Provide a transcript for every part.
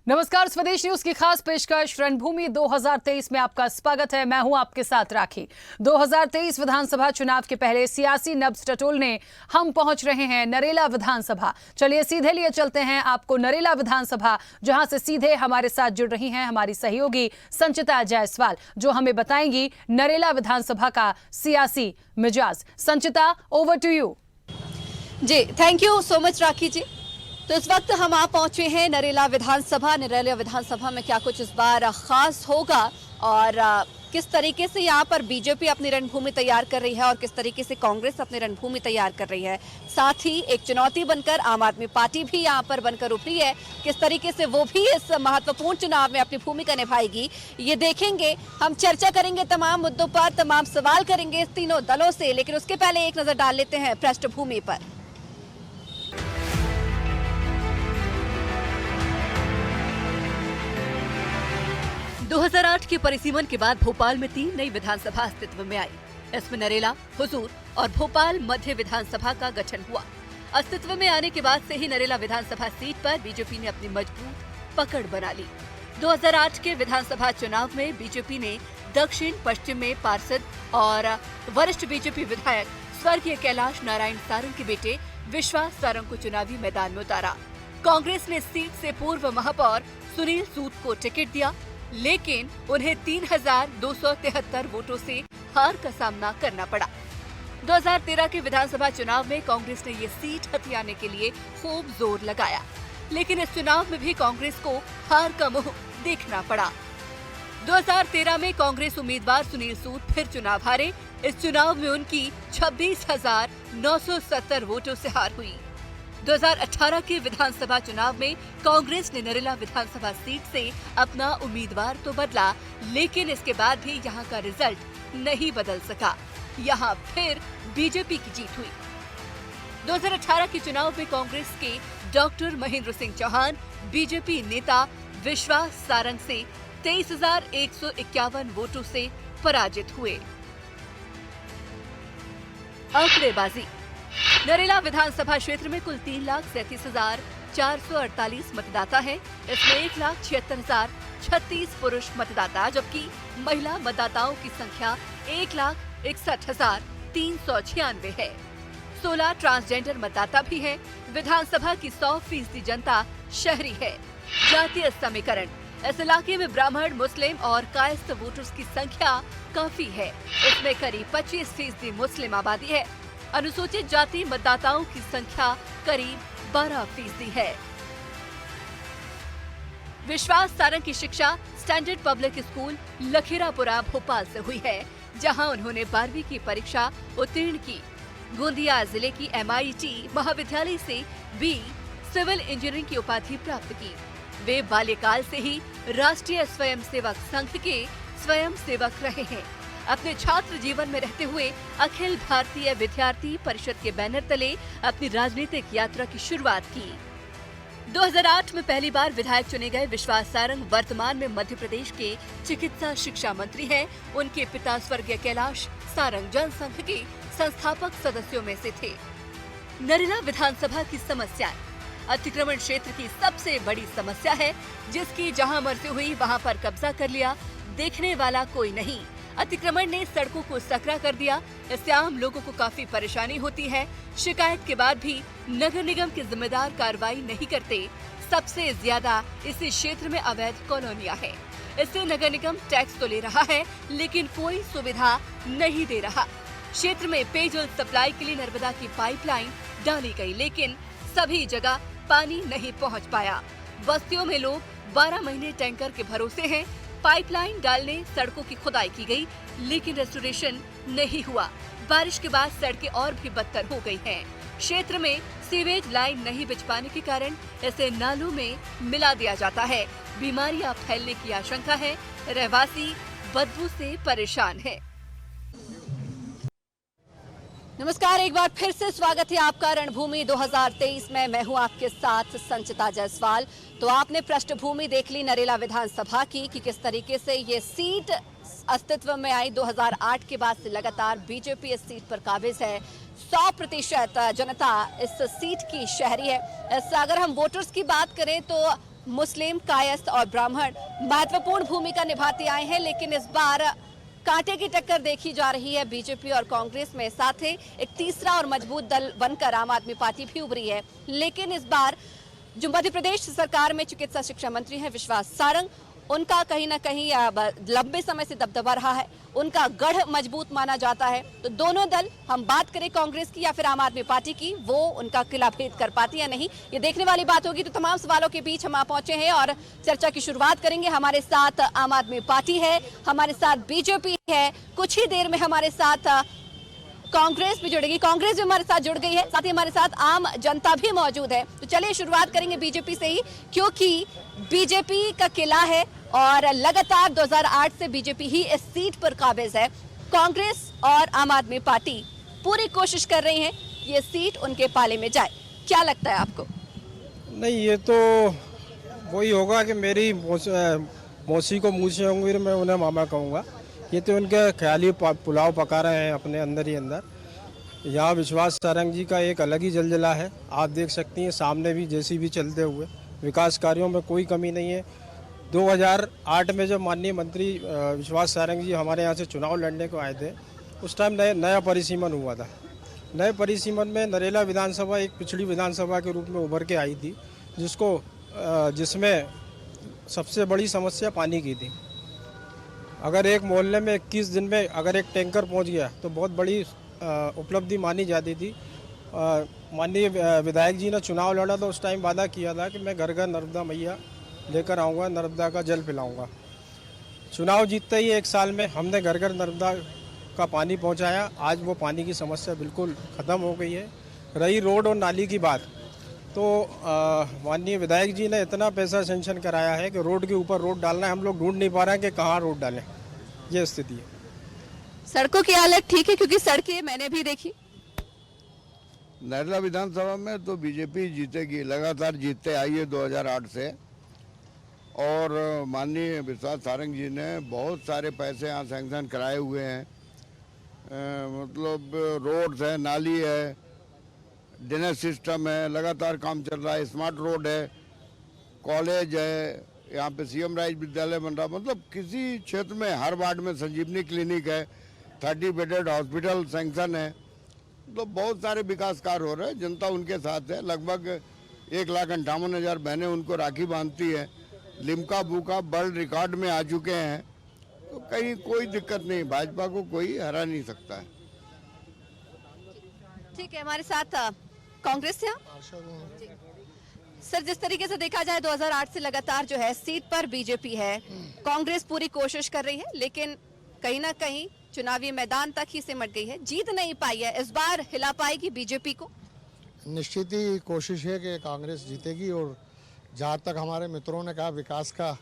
नमस्कार, स्वदेश न्यूज की खास पेशकश रणभूमि 2023 में आपका स्वागत है। मैं हूं आपके साथ राखी। 2023 विधानसभा चुनाव के पहले सियासी नब्ज टटोलने हम पहुंच रहे हैं नरेला विधानसभा। चलिए सीधे लिए चलते हैं आपको नरेला विधानसभा, जहां से सीधे हमारे साथ जुड़ रही हैं हमारी सहयोगी संचिता जायसवाल, जो हमें बताएंगी नरेला विधानसभा का सियासी मिजाज। Sanchita, over to you. जी, thank you so much Rakhi ji. तो इस वक्त हम आ पहुंचे हैं नरेला विधानसभा। नरेला विधानसभा में क्या कुछ इस बार खास होगा और किस तरीके से यहाँ पर बीजेपी अपनी रणभूमि तैयार कर रही है और किस तरीके से कांग्रेस अपनी रणभूमि तैयार कर रही है। साथ ही एक चुनौती बनकर आम आदमी पार्टी भी यहाँ पर बनकर उभरी है। किस तरीके से वो भी इस महत्वपूर्ण चुनाव में अपनी भूमिका निभाएगी, ये देखेंगे। हम चर्चा करेंगे तमाम मुद्दों पर, तमाम सवाल करेंगे इस तीनों दलों से, लेकिन उसके पहले एक नजर डाल लेते हैं पृष्ठभूमि पर। 2008 के परिसीमन के बाद भोपाल में 3 नई विधानसभा अस्तित्व में आई। इसमें नरेला, हुजूर और भोपाल मध्य विधानसभा का गठन हुआ। अस्तित्व में आने के बाद से ही नरेला विधानसभा सीट पर बीजेपी ने अपनी मजबूत पकड़ बना ली। 2008 के विधानसभा चुनाव में बीजेपी ने दक्षिण पश्चिम में पार्षद और वरिष्ठ बीजेपी विधायक स्वर्गीय कैलाश नारायण सारंग के बेटे विश्वास सारंग को चुनावी मैदान में उतारा। कांग्रेस ने सीट से पूर्व महापौर सुनील सूद को टिकट दिया, लेकिन उन्हें 3273 वोटों से हार का सामना करना पड़ा। 2013 के विधानसभा चुनाव में कांग्रेस ने ये सीट हथियाने के लिए खूब जोर लगाया, लेकिन इस चुनाव में भी कांग्रेस को हार का मुंह देखना पड़ा। 2013 में कांग्रेस उम्मीदवार सुनील सूद फिर चुनाव हारे। इस चुनाव में उनकी 26,970 वोटों से हार हुई। 2018 के विधानसभा चुनाव में कांग्रेस ने नरेला विधानसभा सीट से अपना उम्मीदवार तो बदला, लेकिन इसके बाद भी यहां का रिजल्ट नहीं बदल सका। यहां फिर बीजेपी की जीत हुई। 2018 के चुनाव में कांग्रेस के डॉक्टर महेंद्र सिंह चौहान बीजेपी नेता विश्वास सारंग से 23,151 वोटों से पराजित हुए। आंकड़ेबाजी। नरेला विधानसभा क्षेत्र में कुल 3,37,448 मतदाता हैं। इसमें 1,76,036 पुरुष मतदाता, जबकि महिला मतदाताओं की संख्या 1,61,396 है। 16 ट्रांसजेंडर मतदाता भी हैं। विधानसभा की 100% जनता शहरी है। जातीय समीकरण। इस इलाके में ब्राह्मण, मुस्लिम और कायस्थ वोटर्स की संख्या काफी है। इसमें करीब 25% मुस्लिम आबादी है। अनुसूचित जाति मतदाताओं की संख्या करीब 12% है। विश्वास सारंग की शिक्षा standard public school Lakherapura Bhopal से हुई है, जहां उन्होंने 12वीं की परीक्षा उत्तीर्ण की। गोंदिया जिले की MIT महाविद्यालय से B सिविल इंजीनियरिंग की उपाधि प्राप्त की। वे बाल्यकाल से ही राष्ट्रीय स्वयंसेवक संघ के स्वयं सेवक रहे हैं। अपने छात्र जीवन में रहते हुए अखिल भारतीय विद्यार्थी परिषद के बैनर तले अपनी राजनीतिक यात्रा की शुरुआत की। 2008 में पहली बार विधायक चुने गए विश्वास सारंग वर्तमान में मध्य प्रदेश के चिकित्सा शिक्षा मंत्री हैं। उनके पिता स्वर्गीय कैलाश सारंग जनसंघ के संस्थापक सदस्यों में से थे। नरेला विधानसभा की समस्याएं। अतिक्रमण क्षेत्र की सबसे बड़ी समस्या है, जिसकी जहां मर्जी हुई वहां पर कब्जा कर लिया, देखने वाला कोई नहीं। अतिक्रमण ने सड़कों को सकरा कर दिया। इससे आम लोगों को काफी परेशानी होती है। शिकायत के बाद भी नगर निगम के जिम्मेदार कार्रवाई नहीं करते। सबसे ज्यादा इसी क्षेत्र में अवैध कॉलोनियां हैं। इससे नगर निगम टैक्स तो ले रहा है, लेकिन कोई सुविधा नहीं दे रहा। क्षेत्र में पेयजल सप्लाई के लिए नर्मदा की पाइपलाइन डाली गई, लेकिन सभी जगह पानी नहीं पहुंच पाया। बस्तियों में लोग 12 महीने टैंकर के भरोसे हैं। पाइपलाइन डालने सड़कों की खुदाई की गई, लेकिन रेस्टोरेशन नहीं हुआ। बारिश के बाद सड़कें और भी बदतर हो गई हैं। क्षेत्र में सीवेज लाइन नहीं बिछ पाने के कारण इसे नालों में मिला दिया जाता है। बीमारियां फैलने की आशंका है। रहवासी बदबू से परेशान है। नमस्कार, एक बार फिर से स्वागत है आपका रणभूमि 2023 में। मैं हूं आपके साथ संचिता जायसवाल। तो आपने पृष्ठभूमि देख ली नरेला विधानसभा की कि किस तरीके से ये सीट अस्तित्व में आई। 2008 के बाद से लगातार बीजेपी इस सीट पर काबिज है। 100% जनता इस सीट की शहरी है। अगर हम वोटर्स की बात करें तो मुस्लिम, कायस्थ और ब्राह्मण महत्वपूर्ण भूमिका निभाते आए हैं, लेकिन इस बार कांटे की टक्कर देखी जा रही है बीजेपी और कांग्रेस में। साथ ही एक तीसरा और मजबूत दल बनकर आम आदमी पार्टी भी उभरी है। लेकिन इस बार जो मध्य प्रदेश सरकार में चिकित्सा शिक्षा मंत्री हैं विश्वास सारंग, उनका कहीं ना कहीं लंबे समय से दबदबा रहा है, उनका गढ़ मजबूत माना जाता है। तो दोनों दल, हम बात करें कांग्रेस की या फिर आम आदमी पार्टी की, वो उनका किला भेद कर पाती या नहीं, ये देखने वाली बात होगी। तो तमाम सवालों के बीच हम आ पहुंचे हैं और चर्चा की शुरुआत करेंगे। हमारे साथ आम आदमी पार्टी है, हमारे साथ बीजेपी है, कुछ ही देर में हमारे साथ कांग्रेस भी जुड़ेगी, कांग्रेस भी हमारे साथ जुड़ गई है, साथ ही हमारे साथ आम जनता भी मौजूद है। तो चलिए शुरुआत करेंगे बीजेपी से ही, क्योंकि बीजेपी का किला है और लगातार 2008 से बीजेपी ही इस सीट पर काबिज है। कांग्रेस और आम आदमी पार्टी पूरी कोशिश कर रही है कि ये सीट उनके पाले में जाए। क्या लगता है आपको? नहीं, ये तो वही होगा कि मेरी मौसी को मुँह से होंगी, मैं उन्हें मामा कहूँगा। ये तो उनके ख्याली पुलाव पका रहे हैं अपने अंदर ही अंदर। यहाँ विश्वास सारंग जी का एक अलग ही जलजला है। आप देख सकती हैं सामने भी जेसीबी चलते हुए, विकास कार्यों में कोई कमी नहीं है। 2008 में जब माननीय मंत्री विश्वास सारंग जी हमारे यहाँ से चुनाव लड़ने को आए थे, उस टाइम नया परिसीमन हुआ था। नए परिसीमन में नरेला विधानसभा एक पिछड़ी विधानसभा के रूप में उभर के आई थी, जिसमें सबसे बड़ी समस्या पानी की थी। अगर एक मोहल्ले में 21 दिन में अगर एक टैंकर पहुंच गया तो बहुत बड़ी उपलब्धि मानी जाती थी। माननीय विधायक जी ने चुनाव लड़ा तो उस टाइम वादा किया था कि मैं घर घर नर्मदा मैया लेकर आऊँगा, नर्मदा का जल पिलाऊंगा। चुनाव जीतते ही 1 साल में हमने घर घर नर्मदा का पानी पहुंचाया। आज वो पानी की समस्या बिल्कुल ख़त्म हो गई है। रही रोड और नाली की बात, तो माननीय विधायक जी ने इतना पैसा सेंक्शन कराया है कि रोड के ऊपर रोड डालना है, हम लोग ढूंढ नहीं पा रहे हैं कि कहाँ रोड डालें। ये स्थिति है। सड़कों की हालत ठीक है? क्योंकि सड़कें मैंने भी देखी। नरेला विधानसभा में तो बीजेपी जीतेगी, लगातार जीतते आई है 2008 से। और माननीय विश्वास सारंग जी ने बहुत सारे पैसे यहाँ सैंक्शन कराए हुए हैं। मतलब रोड्स है, नाली है, ड्रेनेज सिस्टम है, लगातार काम चल रहा है, स्मार्ट रोड है, कॉलेज है, यहाँ पे सीएम राइज विद्यालय बन रहा। मतलब किसी क्षेत्र में हर वार्ड में संजीवनी क्लिनिक है, 30 बेडेड हॉस्पिटल सैंक्शन है। तो बहुत सारे विकास कार्य हो रहे हैं, जनता उनके साथ है। लगभग 1,58,000 बहनें उनको राखी बांधती है। लिम्का बुका वर्ल्ड रिकॉर्ड में आ चुके हैं। तो कहीं कोई दिक्कत नहीं, भाजपा को कोई हरा नहीं सकता है। ठीक है, हमारे साथ कांग्रेस से सर, जिस तरीके से देखा जाए 2008 से लगातार जो है सीट पर बीजेपी है, कांग्रेस पूरी कोशिश कर रही है, लेकिन कहीं ना कहीं चुनावी मैदान तक ही सिमट गई है, जीत नहीं पाई है। इस बार हिला पाएगी बीजेपी को? निश्चित ही कोशिश है कि कांग्रेस जीतेगी। और जहाँ तक हमारे मित्रों ने कहा विकास का,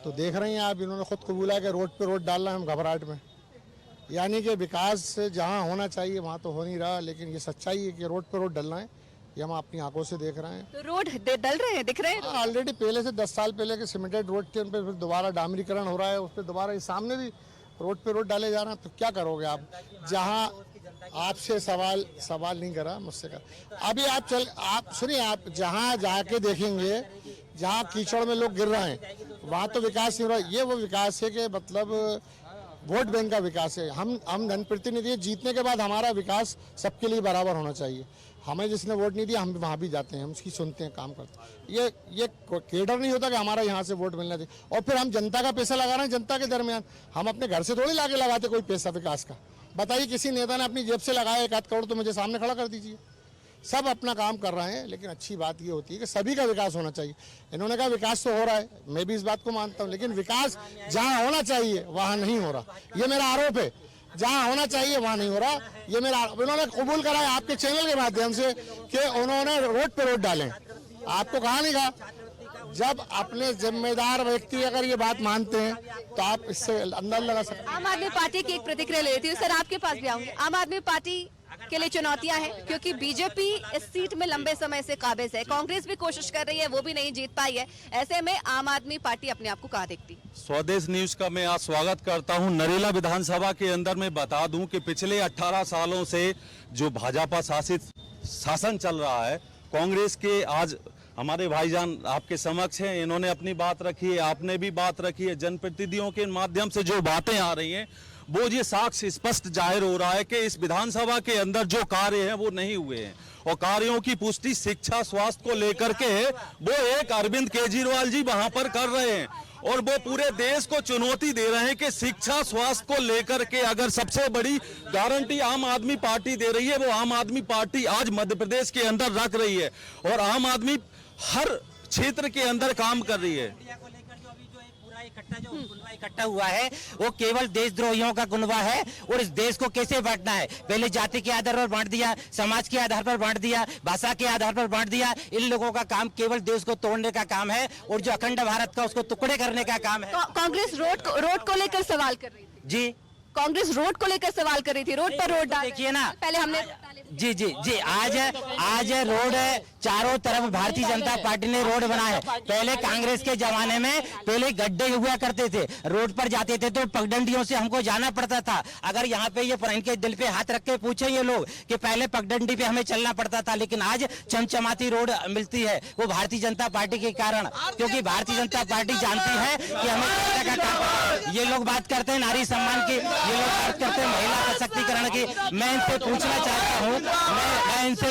तो देख रहे हैं आप, इन्होंने खुद कबूला कि रोड पे रोड डालना है हम घबराहट में। यानी कि विकास जहाँ होना चाहिए वहाँ तो हो नहीं रहा, लेकिन ये सच्चाई है कि रोड पे रोड डलना है, ये हम अपनी आंखों से देख रहे हैं। तो रोड डल रहे हैं, दिख रहे हैं। ऑलरेडी पहले से 10 साल पहले के सीमेंटेड रोड थे, उन पर फिर दोबारा डामरीकरण हो रहा है, उस पर दोबारा सामने भी रोड पे रोड डाले जा रहे हैं। तो क्या करोगे आप? जहाँ आपसे सवाल नहीं करा, मुझसे करा। अभी आप सुनिए, आप जहाँ जाके देखेंगे, जहाँ कीचड़ में लोग गिर रहे हैं, वहाँ तो विकास नहीं हो रहा। ये वो विकास है कि मतलब वोट बैंक का विकास है। हम जनप्रतिनिधि जीतने के बाद हमारा विकास सबके लिए बराबर होना चाहिए। हमें जिसने वोट नहीं दिया हम वहाँ भी जाते हैं, हम उसकी सुनते हैं, काम करते हैं। ये केडर नहीं होता कि हमारा यहाँ से वोट मिलना चाहिए। और फिर हम जनता का पैसा लगा रहे हैं जनता के दरमियान, हम अपने घर से थोड़ी लाके लगाते कोई पैसा विकास का। बताइए, किसी नेता ने अपनी जेब से लगाया 1 आध करोड़ तो मुझे सामने खड़ा कर दीजिए। सब अपना काम कर रहे हैं, लेकिन अच्छी बात ये होती है कि सभी का विकास होना चाहिए। इन्होंने कहा विकास तो हो रहा है, मैं भी इस बात को मानता हूँ, लेकिन विकास जहाँ होना चाहिए वहाँ नहीं हो रहा, ये मेरा आरोप है। जहाँ होना चाहिए वहाँ नहीं हो रहा, ये मेरा आरोप। इन्होंने कबूल करा है आपके चैनल के माध्यम से कि उन्होंने रोड पे रोड डाले। आपको कहा नहीं कहा? जब अपने जिम्मेदार व्यक्ति अगर ये बात मानते हैं तो आप इससे अंदर लगा सकते हैं। आम आदमी पार्टी की एक प्रतिक्रिया लेती हूँ। सर, आपके पास भी आऊंगी। आम आदमी पार्टी के लिए चुनौतियां हैं, क्योंकि बीजेपी इस सीट में लंबे समय से काबिज है, कांग्रेस भी कोशिश कर रही है, वो भी नहीं जीत पाई है। ऐसे में आम आदमी पार्टी अपने आप को कहाँ देखती? स्वदेश न्यूज का मैं आज स्वागत करता हूं। नरेला विधानसभा के अंदर मैं बता दूं कि पिछले 18 सालों से जो भाजपा शासित शासन चल रहा है, कांग्रेस के आज हमारे भाईजान आपके समक्ष हैं, इन्होंने अपनी बात रखी है, आपने भी बात रखी है। जनप्रतिनिधियों के माध्यम से जो बातें आ रही हैं वो ये साक्ष्य स्पष्ट जाहिर हो रहा है कि इस विधानसभा के अंदर जो कार्य हैं वो नहीं हुए हैं, और कार्यों की पुष्टि शिक्षा स्वास्थ्य को लेकर के वो एक अरविंद केजरीवाल जी वहां पर कर रहे हैं, और वो पूरे देश को चुनौती दे रहे हैं कि शिक्षा स्वास्थ्य को लेकर के अगर सबसे बड़ी गारंटी आम आदमी पार्टी दे रही है, वो आम आदमी पार्टी आज मध्य प्रदेश के अंदर रख रही है, और आम आदमी हर क्षेत्र के अंदर काम कर रही है। को लेकर जो अभी जो एक पूरा कुनबा इकट्ठा हुआ है वो केवल देशद्रोहियों का कुनबा है, और इस देश को कैसे बांटना है, पहले जाति के आधार पर बांट दिया, समाज के आधार पर बांट दिया, भाषा के आधार पर बांट दिया। इन लोगों का काम केवल देश को तोड़ने का काम है, और जो अखंड भारत का उसको टुकड़े करने का काम है। कांग्रेस रोड को लेकर सवाल कर रही थी जी, कांग्रेस रोड को लेकर सवाल कर रही थी, रोड पर रोड डाल देखिए ना, पहले हमने जी जी जी, आज रोड चारों तरफ भारतीय जनता पार्टी ने रोड बनाए। पहले कांग्रेस के जमाने में पहले गड्ढे हुआ करते थे, रोड पर जाते थे तो पगडंडियों से हमको जाना पड़ता था। अगर यहाँ पे ये इनके दिल पे हाथ रख के पूछे ये लोग कि पहले पगडंडी पे हमें चलना पड़ता था, लेकिन आज चमचमाती रोड मिलती है, वो भारतीय जनता पार्टी के कारण, क्योंकि भारतीय जनता पार्टी जानती है कि हमें जनता का काम। ये लोग बात करते हैं नारी सम्मान की, ये लोग बात करते हैं महिला सशक्तिकरण की। मैं इनसे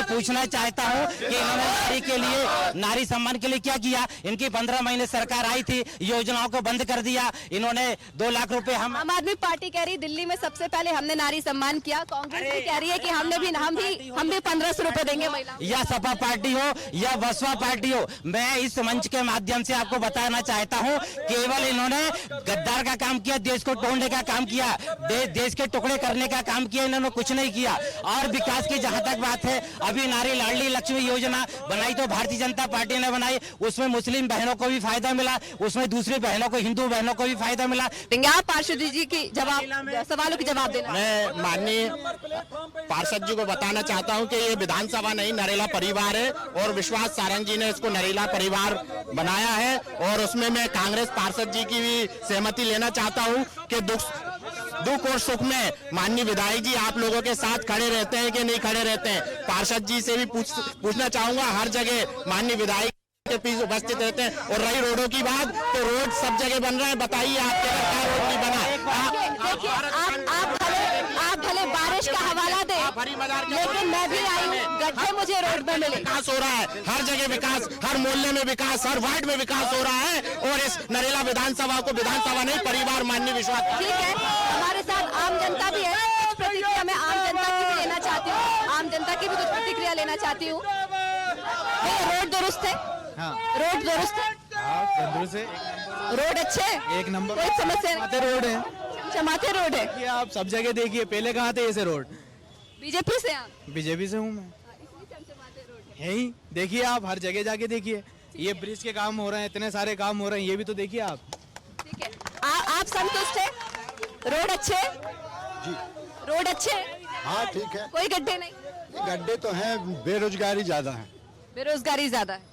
पूछना चाहता हूँ कि इन्होंने नारी के लिए, नारी सम्मान के लिए क्या किया? इनकी 15 महीने सरकार आई थी, योजनाओं को बंद कर दिया इन्होंने। 2 लाख रुपए हम आम आदमी पार्टी कह रही दिल्ली में सबसे पहले हमने नारी सम्मान किया, कांग्रेस भी कह रही है कि हम भी 1500 रुपए देंगे महिला। या सपा पार्टी हो या बसपा पार्टी हो, मैं इस मंच के माध्यम से आपको बताना चाहता हूं, केवल इन्होंने गद्दार का काम किया, देश को तोड़ने का काम किया, देश के टुकड़े करने का काम किया, इन्होंने कुछ नहीं किया। और विकास की जहां तक बात है, अभी नारी लाडली लक्ष्मी योजना बनाई तो भारतीय जनता पार्टी ने बनाई, उसमें मुस्लिम बहनों को भी फायदा मिला, उसमें दूसरी बहनों को, हिंदू बहनों को भी फायदा मिला। आप पार्षद जी की सवालों की जवाब देना। मैं माननीय पार्षद जी को बताना चाहता हूं कि ये विधानसभा नहीं नरेला परिवार है, और विश्वास सारंग जी ने इसको नरेला परिवार बनाया है, और उसमें मैं कांग्रेस पार्षद जी की भी सहमति लेना चाहता हूं कि दुख और सुख में माननीय विधायक जी आप लोगों के साथ खड़े रहते हैं कि नहीं खड़े रहते हैं। पार्षद जी से भी पूछना चाहूंगा, हर जगह माननीय विधायक के पीछे उपस्थित रहते हैं। और रही रोडों की बात, तो रोड सब जगह बन रहा है, बताइए आपके घर क्या रोड नहीं बना? आप भले बारिश का हवाला दे, लेकिन मैं भी आई हूँ, गड्ढे मुझे रोड में मिले। विकास हो रहा है, हर जगह विकास, हर मोहल्ले में विकास, हर वार्ड में विकास हो रहा है, और इस नरेला विधानसभा को विधानसभा नहीं परिवार माननीय विश्वास। ठीक है, हमारे साथ आम जनता भी है, कुछ प्रतिक्रिया मैं आम जनता की भी लेना चाहती हूँ, आम जनता की भी कुछ प्रतिक्रिया लेना चाहती हूँ। रोड दुरुस्त है? हाँ। रोड दुरुस्त है? दुरुस्त है, रोड अच्छे, एक नंबर। कोई समस्या नहीं? रोड है, चमाते रोड है। ये आप सब जगह देखिए, पहले कहाँ थे ऐसे रोड? बीजेपी से आप? बीजेपी से हूँ मैं, है ही। देखिए आप हर जगह जाके देखिए, ये ब्रिज के काम हो रहे हैं, इतने सारे काम हो रहे हैं, ये भी तो देखिए आप। ठीक है, आप संतुष्ट है? रोड अच्छे जी? रोड अच्छे? हाँ ठीक है, कोई गड्ढे नहीं? गड्ढे तो हैं, बेरोजगारी ज्यादा है। बेरोजगारी ज्यादा है?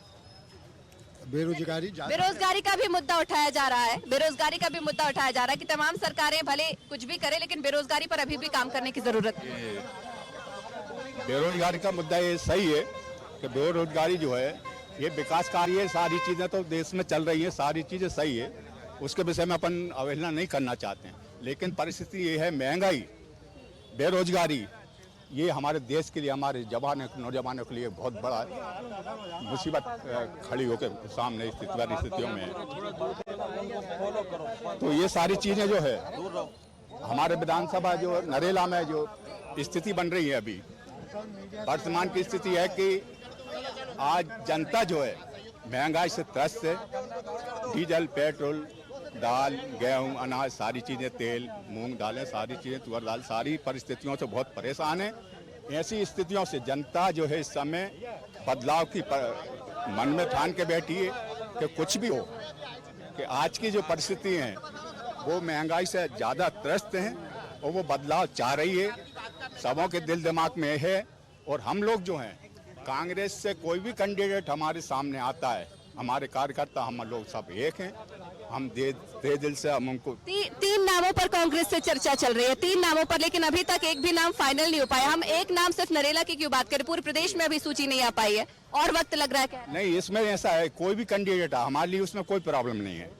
बेरोजगारी का भी मुद्दा उठाया जा रहा है, बेरोजगारी का भी मुद्दा उठाया जा रहा है कि तमाम सरकारें भले कुछ भी करें, लेकिन बेरोजगारी पर अभी भी काम करने की जरूरत है। बेरोजगारी का मुद्दा ये सही है कि बेरोजगारी जो है ये विकास कार्य है, सारी चीज़ें तो देश में चल रही हैं, सारी चीज़ें सही है, उसके विषय में अपन अवहेलना नहीं करना चाहते हैं, लेकिन परिस्थिति ये है, महंगाई, बेरोजगारी, ये हमारे देश के लिए, हमारे नौजवानों के लिए बहुत बड़ा मुसीबत खड़ी होकर सामने स्थितियों में है। तो ये सारी चीज़ें जो है हमारे विधानसभा जो नरेला में जो स्थिति बन रही है अभी, वर्तमान की स्थिति है कि आज जनता जो है महंगाई से त्रस्त है, डीजल, पेट्रोल, दाल, गेहूं, अनाज, सारी चीज़ें, तेल, मूंग दालें, सारी चीज़ें, तुअर दाल, सारी परिस्थितियों से बहुत परेशान है। ऐसी स्थितियों से जनता जो है इस समय बदलाव की मन में ठान के बैठी है कि कुछ भी हो, कि आज की जो परिस्थिति हैं वो महंगाई से ज़्यादा त्रस्त हैं और वो बदलाव चाह रही है, सबों के दिल दिमाग में है। और हम लोग जो हैं, कांग्रेस से कोई भी कैंडिडेट हमारे सामने आता है, हमारे कार्यकर्ता हम लोग सब एक हैं, हम दे दिल से हम उनको तीन नामों पर कांग्रेस से चर्चा चल रही है, 3 नामों पर, लेकिन अभी तक एक भी नाम फाइनल नहीं हो पाया। हम एक नाम सिर्फ नरेला की क्यों बात करें, पूरे प्रदेश में अभी सूची नहीं आ पाई है और वक्त लग रहा है क्या? नहीं, इसमें ऐसा है, कोई भी कैंडिडेट है हमारे लिए उसमें कोई प्रॉब्लम नहीं है।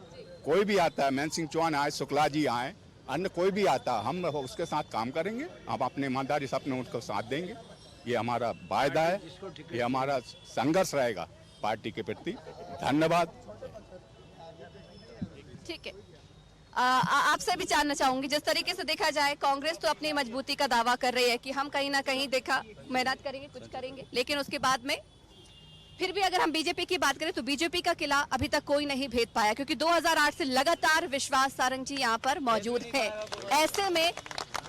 कोई भी आता है, महेंद्र सिंह चौहान आए, शुक्ला जी आए, अन्य कोई भी आता, हम उसके साथ काम करेंगे, हम अपने ईमानदारी से अपने उनको साथ देंगे। ये हमारा वायदा है, ये हमारा संघर्ष रहेगा पार्टी के प्रति। धन्यवाद। ठीक है, आपसे भी जानना चाहूंगी, जिस तरीके से देखा जाए कांग्रेस तो अपनी मजबूती का दावा कर रही है कि हम कहीं ना कहीं देखा मेहनत करेंगे, कुछ करेंगे, लेकिन उसके बाद में फिर भी अगर हम बीजेपी की बात करें तो बीजेपी का किला अभी तक कोई नहीं भेद पाया, क्योंकि 2008 से लगातार विश्वास सारंग जी यहाँ पर मौजूद हैं। ऐसे में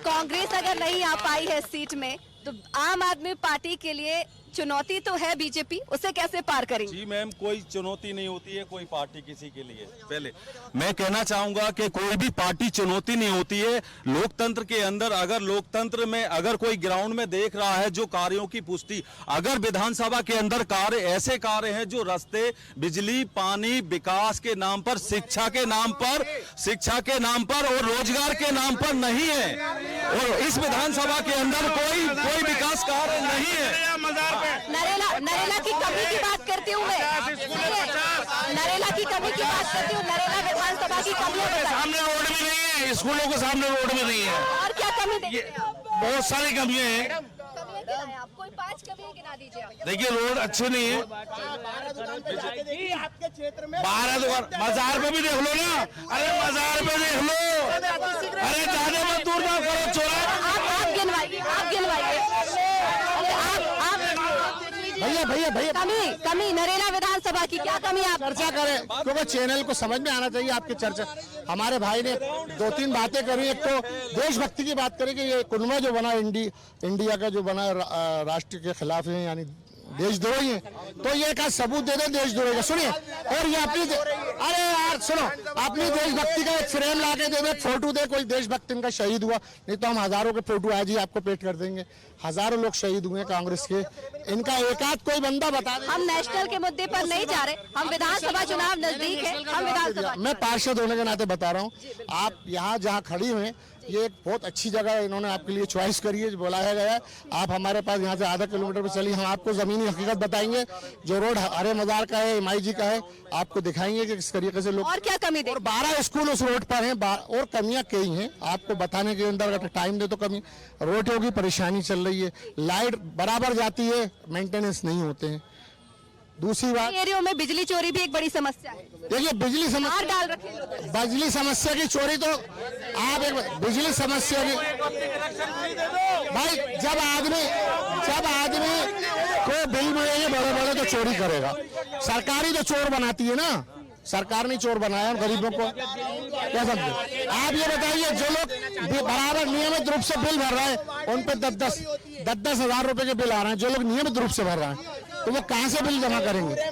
कांग्रेस अगर नहीं आ पाई है सीट में तो आम आदमी पार्टी के लिए चुनौती तो है बीजेपी, उसे कैसे पार करेंगे? जी मैम, कोई चुनौती नहीं होती है कोई पार्टी किसी के लिए। पहले मैं कहना चाहूंगा कि कोई भी पार्टी चुनौती नहीं होती है लोकतंत्र के अंदर। अगर लोकतंत्र में अगर कोई ग्राउंड में देख रहा है जो कार्यों की पुष्टि, अगर विधानसभा के अंदर कार्य ऐसे कार्य हैं जो रास्ते, बिजली, पानी, विकास के नाम पर, शिक्षा के नाम पर और रोजगार के नाम पर नहीं है, और इस विधानसभा के अंदर कोई विकास कार्य नहीं है। नरेला की कमी की बात करती हूँ मैं, नरेला की कमी की बात करती हूँ, नरेला विधानसभा की कमियां बताइए। सामने रोड भी नहीं है, स्कूलों के सामने रोड भी नहीं है, और क्या कमी देखते हैं आप? बहुत सारी कमियां हैं। कमियां क्या हैं? आप कोई 5 कमियां गिना दीजिए आप। देखिए रोड अच्छे नहीं है, आपके क्षेत्र में 12 दुकान, मजार पे भी देख लो ना, अरे मजार पे देख लो, अरे जाने मत दूर ना करो चौराहे। आप गिनवाइए भैया कमी नरेला विधानसभा की क्या कमी आप चर्चा करें, क्योंकि चैनल को समझ में आना चाहिए आपकी चर्चा। हमारे भाई ने 2-3 बातें करी। एक तो देशभक्ति की बात करें कि ये कुनबा जो बना इंडिया का जो बना राष्ट्र के खिलाफ है, यानी देशद्रोही है, तो ये का सबूत दे दे देशद्रोही का। सुनिए, और ये अपनी, अरे यार सुनो, अपनी देशभक्ति का एक फ्रेम ला के दे दे, फोटो दे, कोई देशभक्त इनका शहीद हुआ, नहीं तो हम हजारों के फोटो आज ही आपको पेश कर देंगे। हजारों लोग शहीद हुए कांग्रेस के, इनका एकाध कोई बंदा बता दे। हम नेशनल के मुद्दे पर नहीं जा रहे, हम विधानसभा चुनाव नजदीक है, हम विधानसभा, मैं पार्षद होने के नाते बता रहा हूँ, आप यहाँ जहाँ खड़ी हुए, ये एक बहुत अच्छी जगह इन्होंने आपके लिए चॉइस करी है, बुलाया गया है। आप हमारे पास यहाँ से आधा किलोमीटर पर चलिए, हम आपको जमीनी हकीकत बताएंगे। जो रोड हरे मजार का है, MIG का है, आपको दिखाएंगे कि किस तरीके से लोग, और क्या कमी और 12 स्कूल उस रोड पर हैं, और कमियां कई हैं आपको बताने के अंदर, अगर टाइम दे तो कमी, रोडों की परेशानी चल रही है, लाइट बराबर जाती है, मेंटेनेंस नहीं होते हैं। दूसरी बात, एरियो में बिजली चोरी भी एक बड़ी समस्या है। देखिए बिजली समस्या डाल रखे लोग। बिजली समस्या की चोरी तो आप एक बिजली समस्या की, भाई जब आदमी को बिल मिलेंगे बड़े बड़े तो चोरी करेगा। सरकारी तो चोर बनाती है ना, सरकार ने चोर बनाया गरीबों को, क्या समझे आप? ये बताइए, जो लोग बराबर नियमित रूप से बिल भर रहे हैं, उन पर 10-10 हजार रुपए के बिल आ रहे हैं। जो लोग नियमित रूप से भर रहे हैं तो वो कहाँ से बिल जमा करेंगे? वो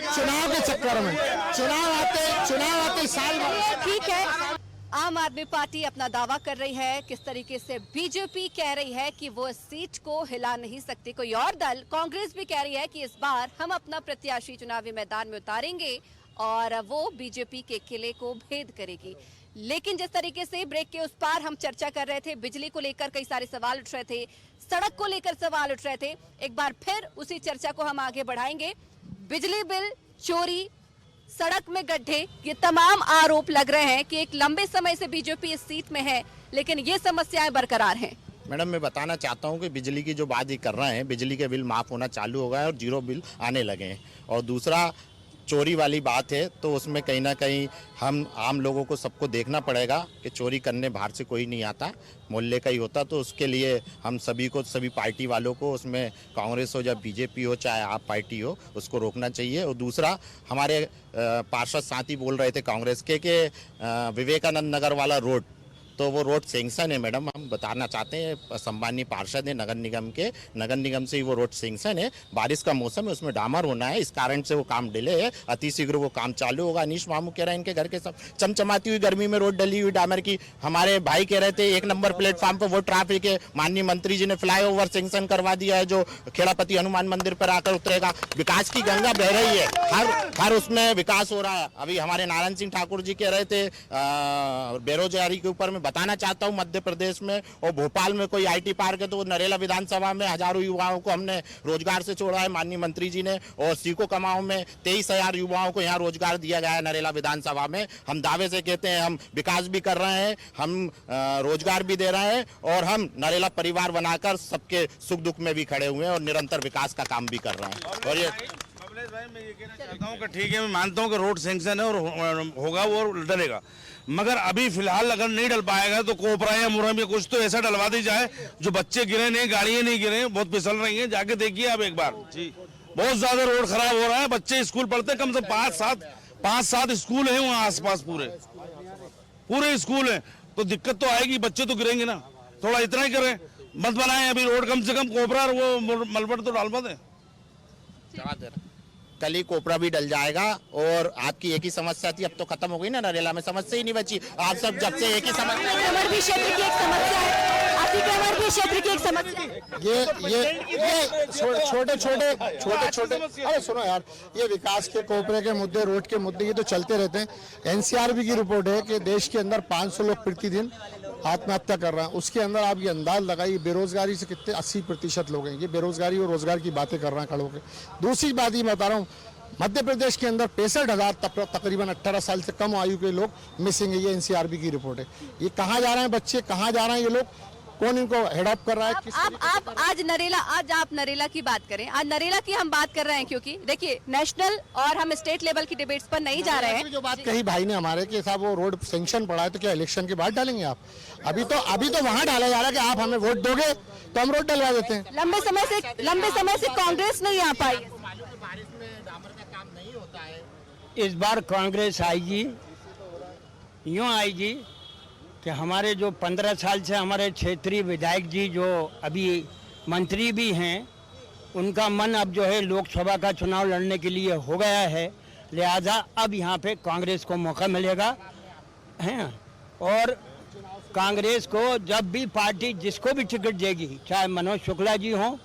चुनाव के चक्कर में, चुनाव आते साल भर। ठीक है, आम आदमी पार्टी अपना दावा कर रही है, किस तरीके से बीजेपी कह रही है कि वो इस सीट को हिला नहीं सकती। कोई और दल, कांग्रेस भी कह रही है कि इस बार हम अपना प्रत्याशी चुनावी मैदान में उतारेंगे और वो बीजेपी के किले को भेद करेगी। लेकिन जिस तरीके से ब्रेक के उस पार हम चर्चा कर रहे थे, बिजली को लेकर कई सारे सवाल उठ रहे थे, सड़क को लेकर सवाल उठ रहे थे, एक बार फिर उसी चर्चा को हम आगे बढ़ाएंगे। बिजली बिल चोरी, सड़क में गड्ढे, ये तमाम आरोप लग रहे हैं कि एक लंबे समय से बीजेपी इस सीट में है, लेकिन ये समस्याएं बरकरार हैं। मैडम, मैं बताना चाहता हूं कि बिजली की जो बात ये कर रहे हैं, बिजली के बिल माफ़ होना चालू हो गए हैं और 0 बिल आने लगे हैं। और दूसरा चोरी वाली बात है, तो उसमें कहीं ना कहीं हम आम लोगों को सबको देखना पड़ेगा कि चोरी करने बाहर से कोई नहीं आता, मोहल्ले का ही होता। तो उसके लिए हम सभी पार्टी वालों को, उसमें कांग्रेस हो या बीजेपी हो चाहे आप पार्टी हो, उसको रोकना चाहिए। और दूसरा, हमारे पार्षद साथी बोल रहे थे कांग्रेस के कि विवेकानंद नगर वाला रोड तो वो रोड सैंक्शन है मैडम, हम बताना चाहते हैं, सम्मानीय पार्षद है नगर निगम के, नगर निगम से ही वो रोड सैंक्शन है। बारिश का मौसम है, उसमें डामर होना है, इस कारण से वो काम डिले है। अति शीघ्र वो काम चालू होगा। अनीश मामू कह रहे हैं इनके घर के सब चमचमाती हुई गर्मी में रोड डली हुई डामर की। हमारे भाई कह रहे थे 1 नंबर प्लेटफॉर्म पर वो ट्रैफिक है। माननीय मंत्री जी ने फ्लाईओवर सैंक्शन करवा दिया है जो खेड़ापति हनुमान मंदिर पर आकर उतरेगा। विकास की गंगा बह रही है, हर उसमें विकास हो रहा है। अभी हमारे नारायण सिंह ठाकुर जी कह रहे थे बेरोजगारी के ऊपर मैं बताना चाहता हूँ, मध्य प्रदेश में और भोपाल में कोई IT पार्क है तो वो नरेला विधानसभा में हजारों युवाओं को हमने रोजगार से छोड़ा है माननीय मंत्री जी ने। और सीको कमाओं में 23,000 युवाओं को यहाँ रोजगार दिया गया है नरेला विधानसभा में। हम दावे से कहते हैं हम विकास भी कर रहे हैं, हम रोजगार भी दे रहे हैं और हम नरेला परिवार बनाकर सबके सुख दुख में भी खड़े हुए हैं और निरंतर विकास का काम भी कर रहे हैं। और ये मैं ये कहना चाहता हूँ कि ठीक है, मैं मानता हूँ कि रोड सैंक्शन है और होगा वो डलेगा, मगर अभी फिलहाल अगर नहीं डल पाएगा तो कोपरा या मुरम में कुछ तो ऐसा डलवा दी जाए जो बच्चे गिरे नहीं, गाड़ियां नहीं गिरे, बहुत फिसल रही हैं, जाके देखिए आप एक बार जी। बहुत ज्यादा रोड खराब हो रहा है, बच्चे स्कूल पढ़ते हैं, कम से 5-7 स्कूल हैं वहाँ आसपास, पूरे स्कूल हैं, तो दिक्कत तो आएगी, बच्चे तो गिरेंगे ना। थोड़ा इतना ही करें, मत बनाए अभी रोड, कम से कम कोपरा वो मलबड़ तो डाल मत है। कल ही कोपरा भी डल जाएगा। और आपकी एक ही समस्या थी, अब तो खत्म हो गई ना, नरेला में समस्या ही नहीं बची। आप सब जब से एक ही समस्या, भी क्षेत्र की एक समस्या है, आपकी कैमर भी क्षेत्र की एक समस्या है। ये छोटे अरे सुनो यार, ये विकास के कोपरे के मुद्दे, रोड के मुद्दे, ये तो चलते रहते हैं। NCRB की रिपोर्ट है कि देश के अंदर 500 लोग प्रतिदिन आत्महत्या कर रहे हैं। उसके अंदर आप ये अंदाज लगाइए बेरोजगारी से कितने 80% लोग हैं। ये बेरोजगारी और रोजगार की बातें कर रहे हैं खड़े होकर। दूसरी बात ये बता रहा हूँ, मध्य प्रदेश के अंदर 65,000 तकरीबन 18 साल से कम आयु के लोग मिसिंग है। ये NCRB की रिपोर्ट है। ये कहाँ जा रहे हैं बच्चे, कहाँ जा रहे हैं ये लोग, कौन इनको हेडअप कर रहा है? आप आज आप नरेला की बात करें, आज नरेला की हम बात कर रहे हैं क्योंकि देखिए नेशनल और हम स्टेट लेवल की डिबेट्स पर नहीं जा रहे हैं। जो बात कही भाई ने हमारे कि साहब वो रोड सैंक्शन पड़ा है तो क्या इलेक्शन के बाद डालेंगे आप? अभी तो वहाँ डाला जा रहा है कि आप हमें वोट दोगे तो हम रोड डलवा देते हैं। लंबे समय से कांग्रेस नहीं आ पाई। इस बार कांग्रेस आएगी, यूँ आएगी कि हमारे जो 15 साल से हमारे क्षेत्रीय विधायक जी जो अभी मंत्री भी हैं, उनका मन अब जो है लोकसभा का चुनाव लड़ने के लिए हो गया है, लिहाजा अब यहाँ पे कांग्रेस को मौका मिलेगा हैं। और कांग्रेस को जब भी पार्टी जिसको भी टिकट देगी, चाहे मनोज शुक्ला जी हों,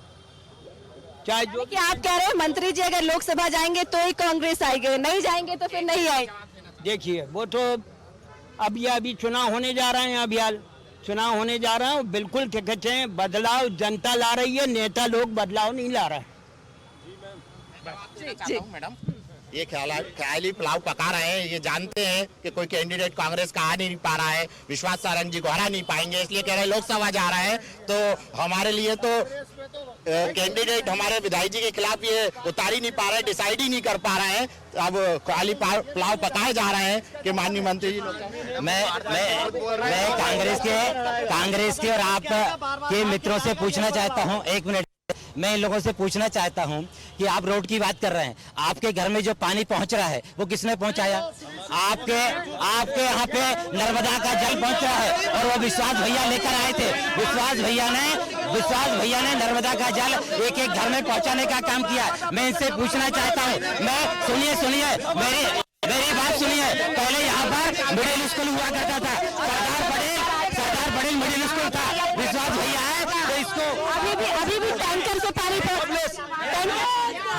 चाहे जो कि आप कह रहे हैं मंत्री जी अगर लोकसभा जाएंगे तो ही कांग्रेस आएगी, नहीं जाएंगे तो फिर नहीं आएगी। देखिए वो तो अभी चुनाव होने जा रहे हैं, अभी चुनाव होने जा रहा है, बिल्कुल क्या कहते हैं बदलाव जनता ला रही है, नेता लोग बदलाव नहीं ला रहा है। मैडम ये ख्याली पुलाव पका रहे हैं, ये जानते हैं कि कोई कैंडिडेट कांग्रेस का आ नहीं पा रहा है, विश्वास सारंग जी को हरा नहीं पाएंगे, इसलिए कह रहे हैं लोकसभा जा रहा है। तो हमारे लिए तो कैंडिडेट हमारे विधायक जी के खिलाफ ये उतार ही नहीं पा रहे, डिसाइड ही नहीं कर पा रहे हैं। अब ख्याली पुलाव पकाए जा रहे हैं कि माननीय मंत्री जी। मैं कांग्रेस के और आप के मित्रों से पूछना चाहता हूं, 1 मिनट, मैं इन लोगों से पूछना चाहता हूं कि आप रोड की बात कर रहे हैं, आपके घर में जो पानी पहुंच रहा है वो किसने पहुंचाया? आपके यहाँ पे नर्मदा का जल पहुंच रहा है और वो विश्वास भैया लेकर आए थे। विश्वास भैया ने नर्मदा का जल एक घर में पहुंचाने का काम किया। मैं इनसे पूछना चाहता हूँ, मैं सुनिए मेरी बात सुनिए। पहले यहाँ पर मिडिल स्कूल हुआ करता था, सरदार पटेल मिडिल स्कूल था, विश्वास भैया है तो इसको अभी भी टैंकर से पानी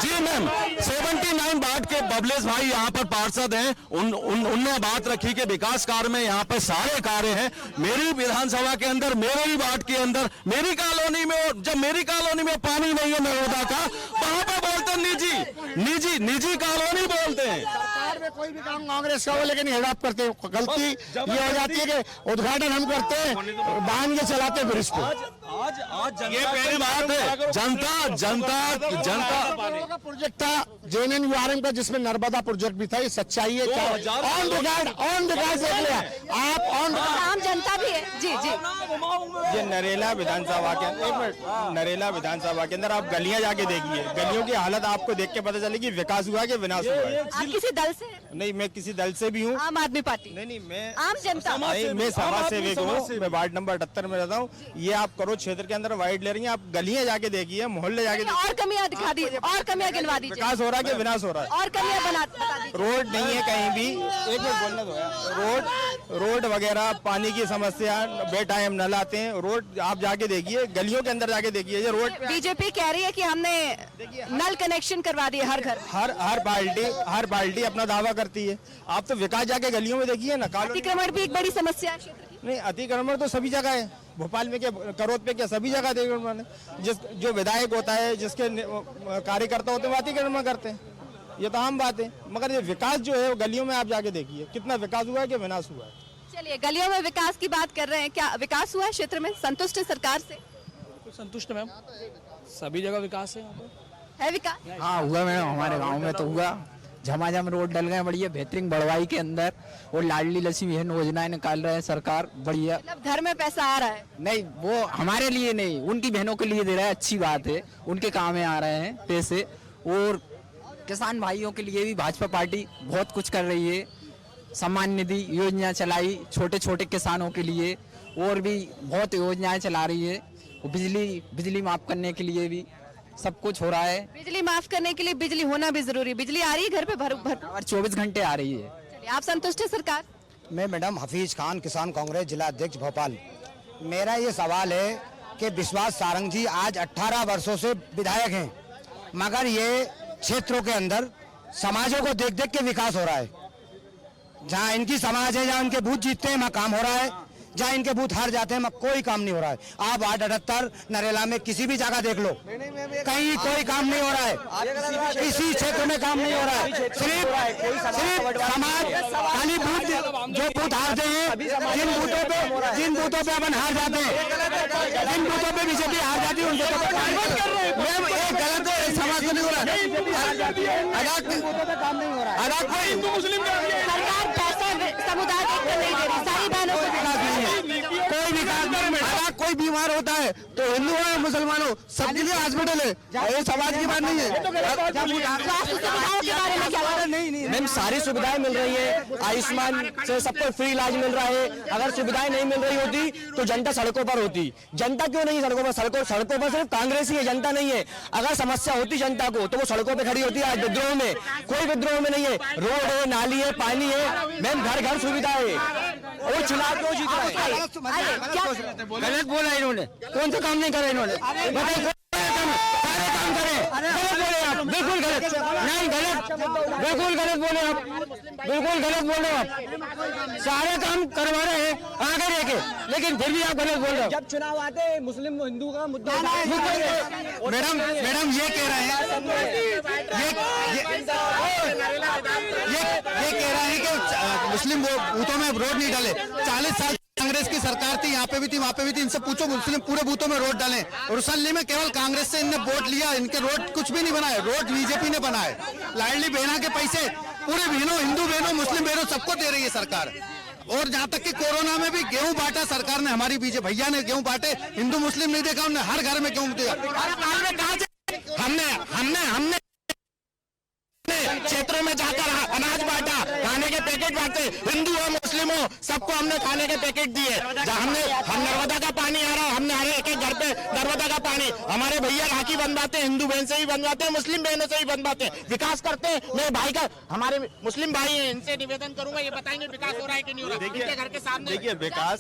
जी मैम 79 वार्ड के बबलेश भाई यहाँ पर पार्षद हैं, उनने बात रखी कि विकास कार्य में यहाँ पर सारे कार्य हैं। मेरी विधानसभा के अंदर, मेरे ही वार्ड के अंदर, मेरी कॉलोनी में, और जब मेरी कॉलोनी में पानी नहीं है नर्मदा का, वहाँ पर बोलते निजी कॉलोनी बोलते हैं। सरकार में कोई भी काम कांग्रेस का हो लेकिन हेडअप करते हैं। गलती ये हो जाती है कि उद्घाटन हम करते हैं, बांध के चलाते ब्रिज को। आज ये पहली बात है, जनता का प्रोजेक्ट था JNNURM का, जिसमें नर्मदा प्रोजेक्ट भी था। ये सच्चाई है, ऑन रिकॉर्ड देख लिया आप, ऑन आम जनता भी है। जी जी, ये नरेला विधानसभा के अंदर, एक मिनट, नरेला विधानसभा के अंदर आप गलियां जाके देखिए, गलियों की हालत आपको देख के पता चलेगी विकास हुआ कि विनाश हुआ है। आप किसी दल से हैं? नहीं, मैं किसी दल से भी हूँ। आम आदमी पार्टी? नहीं, मैं आम जनता? नहीं, मैं समाज सेवक हूँ। मैं वार्ड नंबर 78 में रहता हूँ। ये आप करो क्षेत्र के अंदर वाइड ले रही हैं, आप गलियां जाके देखिए, मोहल्ले जाके देखिए। और कमियां दिखा दी, और कमियां गिनवा दीजिए। विकास हो रहा है कि विनाश हो रहा है? और कमियां बता दीजिए। रोड नहीं है कहीं भी, एक मिनट बोलना तो है। रोड वगैरह, पानी की समस्या, बेटाइम नल आते हैं। रोड आप जाके देखिए, गलियों के अंदर जाके देखिए। ये रोड बीजेपी कह रही है कि हमने नल कनेक्शन करवा दिए हर घर। हर पार्टी अपना दावा करती है। आप तो विकास जाके गलियों में देखिए ना। अतिक्रमण भी एक बड़ी समस्या है क्षेत्र की। नहीं, अतिक्रमण तो सभी जगह है, भोपाल में क्या, करोत पे क्या, सभी जगह अतिक्रमण है। जो विधायक होता है, जिसके कार्यकर्ता होते हैं, वो अतिक्रमण करते हैं। ये तो आम बात है। मगर ये विकास जो है, वो गलियों में आप जाके देखिए, कितना विकास हुआ है कि विनाश हुआ है। चलिए, गलियों में विकास की बात कर रहे हैं, क्या विकास हुआ है क्षेत्र में? संतुष्ट है सरकार से? संतुष्ट मैम, सभी जगह विकास है यहाँ पे। है विकास? हाँ हुआ मैडम, हमारे गांव में तो हुआ। झमाझम रोड डल गए बढ़िया, बेहतरीन बड़वाई के अंदर। और लाडली लक्ष्मी बहन योजनाएं निकाल रहे हैं सरकार, बढ़िया। मतलब घर में पैसा आ रहा है? नहीं, वो हमारे लिए नहीं, उनकी बहनों के लिए दे रहा है, अच्छी बात है। उनके काम में आ रहे हैं पैसे। और किसान भाइयों के लिए भी भाजपा पार्टी बहुत कुछ कर रही है। सम्मान निधि योजना चलाई छोटे छोटे किसानों के लिए, और भी बहुत योजनाएं चला रही है। बिजली माफ करने के लिए भी सब कुछ हो रहा है। बिजली माफ करने के लिए बिजली होना भी जरूरी। बिजली आ रही है घर पे भर? और 24 घंटे आ रही है। चलिए, आप संतुष्ट है सरकार? मैं मैडम हफीज खान, किसान कांग्रेस जिला अध्यक्ष भोपाल। मेरा ये सवाल है कि विश्वास सारंग जी आज 18 वर्षों से विधायक हैं, मगर ये क्षेत्रों के अंदर समाजों को देख देख के विकास हो रहा है। जहाँ इनकी समाज है, जहाँ उनके बूथ जीतते हैं, वहाँ काम हो रहा है। जहाँ इनके बूथ हार जाते हैं, कोई काम नहीं हो रहा है। आप वार्ड 78 नरेला में किसी भी जगह देख लो, कहीं कोई काम नहीं हो रहा है। किसी क्षेत्र में काम नहीं हो रहा है। सिर्फ समाज खाली बूथ, जो बूथ हारते हैं, जिन बूथों पे अपन हार जाते हैं, जिन बूथों पे बीजेपी हार जाती है, उन बूथों पे गलत है, समाज को नहीं हो रहा है। कोई हिंदू मुस्लिम सरकार पैसा समुदाय को नहीं दे रही, सारी बहनों को विकास नहीं है। कोई विकास नहीं। अगर कोई बीमार होता है तो हिंदू हो मुसलमान हो, सबके लिए हॉस्पिटल है। ये समाज की बात नहीं है। स्वास्थ्य सुविधाओं के बारे में क्या? नहीं, मैम, सारी सुविधाएं मिल रही है। आयुष्मान से सबको फ्री इलाज मिल रहा है। अगर सुविधाएं नहीं मिल रही होती तो जनता सड़कों पर होती। जनता क्यों नहीं सड़कों पर? सड़कों पर सिर्फ कांग्रेस ही है, जनता नहीं है। अगर समस्या होती जनता को तो वो सड़कों पे खड़ी होती है। आज विद्रोह में, कोई विद्रोह में नहीं है। रोड है, नाली है, पानी है, मैम, घर घर सुविधा है। और चुनाव क्यों जीत रहा है? गलत बोला इन्होंने, कौन सा काम नहीं करा इन्होंने? बताइए, सारे काम करे। गलत बोले आप, बिल्कुल गलत। नहीं, गलत, बिल्कुल गलत बोले आप, बिल्कुल गलत बोल रहे हो आप। सारे काम करवा रहे हैं आगे लेके, लेकिन फिर भी आप गलत बोल रहे हो। जब चुनाव आते हैं मुस्लिम हिंदू का मुद्दा। मैडम ये कह रहे हैं, ये कह रहे हैं कि मुस्लिम बूथों में रोड नहीं डाले। 40 साल कांग्रेस की सरकार थी, यहाँ पे भी थी, वहाँ पे भी थी। इनसे पूछो, मुस्लिम पूरे बूथों में रोड डाले। रुसल्ली में केवल कांग्रेस से इनने वोट लिया, इनके रोड कुछ भी नहीं बनाए। रोड बीजेपी ने बनाए। लाडली बहना के पैसे पूरे बहनों, हिंदू बहनों, मुस्लिम बहनों, सबको दे रही है सरकार। और जहाँ तक कि कोरोना में भी गेहूं बांटा सरकार ने, हमारी बीजेपी भैया ने गेहूं बांटे। हिंदू मुस्लिम नहीं देखा उन्होंने, हर घर में गेहूं दिया। हमने क्षेत्रों में जाकर अनाज बांटा, खाने के पैकेट बांटे। हिंदू हो, मुस्लिम हो, सबको हमने खाने के पैकेट दिए। हम नर्मदा का पानी आ रहा है, हमने हर एक घर पे नर्मदा का पानी। हमारे भैया राखी बंधवाते हैं, हिंदू बहन से भी बंधवाते हैं, मुस्लिम बहनों से भी बंधवाते हैं। विकास करते हैं। मेरे भाई का, हमारे मुस्लिम भाई हैं, इनसे निवेदन करूंगा, ये बताएंगे विकास हो रहा है कि नहीं हो रहा। देखिए घर के सामने, देखिए विकास,